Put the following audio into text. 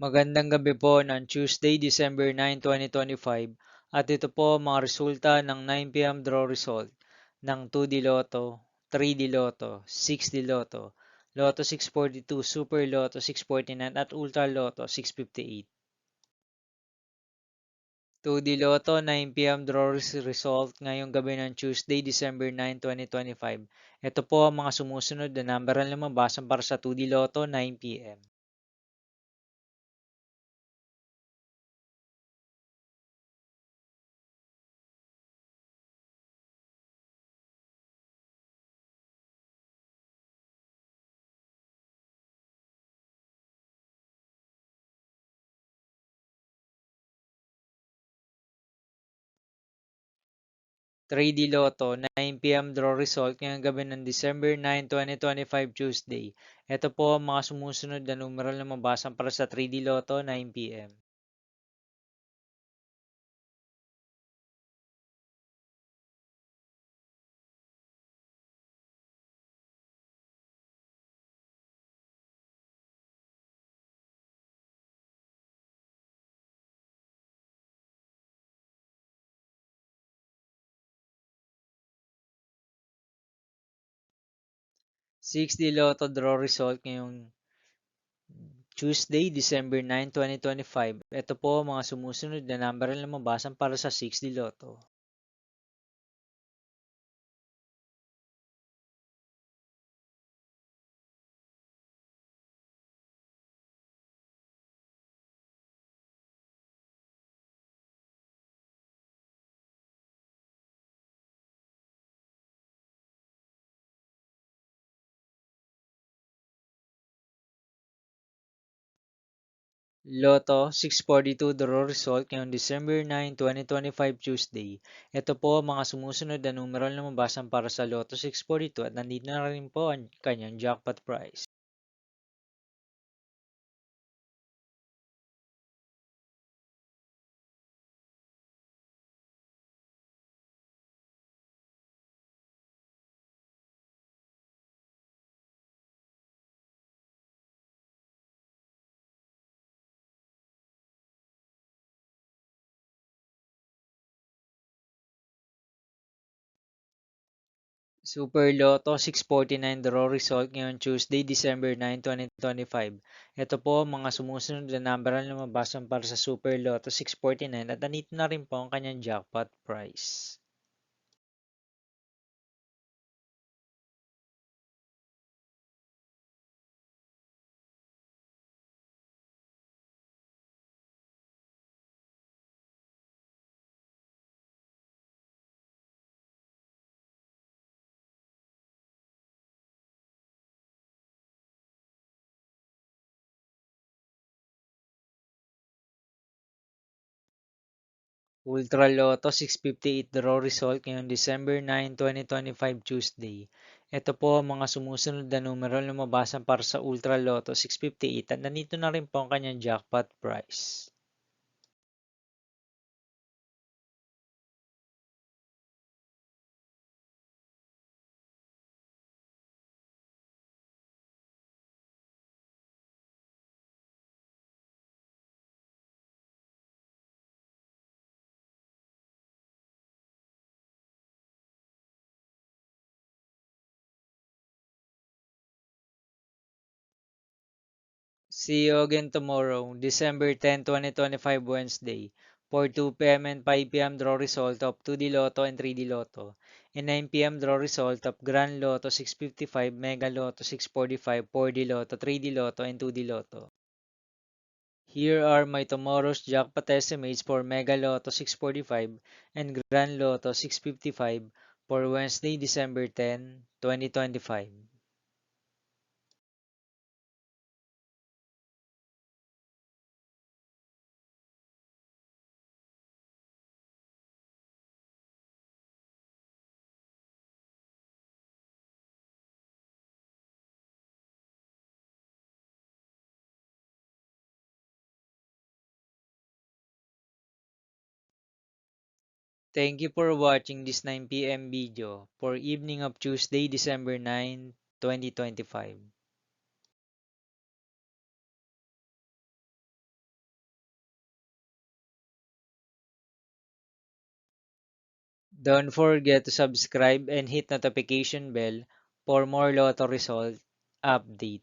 Magandang gabi po ng Tuesday, December 9, 2025 at ito po ang mga resulta ng 9 p.m. draw result ng 2D Lotto, 3D Lotto, 6D Lotto, Lotto 642, Super Lotto 649 at Ultra Lotto 658. 2D Lotto 9 p.m. draw result ngayong gabi ng Tuesday, December 9, 2025. Ito po ang mga sumusunod na number ang lumabasan para sa 2D Lotto 9 p.m. 3D Lotto 9 p.m. draw result ngayong gabi ng December 9, 2025 Tuesday. Ito po ang mga sumusunod na numeral na mabasan para sa 3D Lotto 9 p.m. 6D Lotto draw result ngayong Tuesday, December 9, 2025. Ito po ang mga sumusunod na number na mabasan para sa 6D Lotto. 642 draw result ngayong December 9, 2025 Tuesday. Ito po ang mga sumusunod na numeral na mabasan para sa Lotto 642 at nandito na rin po ang kanyang jackpot prize. Super Lotto 649 draw result ngayong Tuesday, December 9, 2025. Ito po ang mga sumusunod na number na lumabasan para sa Super Lotto 649 at nandito na rin po ang kanyang jackpot prize. Ultra Lotto 658 draw result ngayong December 9, 2025 Tuesday. Ito po ang mga sumusunod na numero na lumabasan para sa Ultra Lotto 658 at nandito na rin po ang kanyang jackpot prize. See you again tomorrow, December 10, 2025 Wednesday, for 2 p.m. and 5 p.m. draw result of 2D Lotto and 3D Lotto, and 9 p.m. draw result of Grand Lotto 655, Mega Lotto 645, 4D Lotto, 3D Lotto, and 2D Lotto. Here are my tomorrow's jackpot estimates for Mega Lotto 645 and Grand Lotto 655 for Wednesday, December 10, 2025. Thank you for watching this 9 p.m. video for evening of Tuesday, December 9, 2025. Don't forget to subscribe and hit notification bell for more Lotto result update.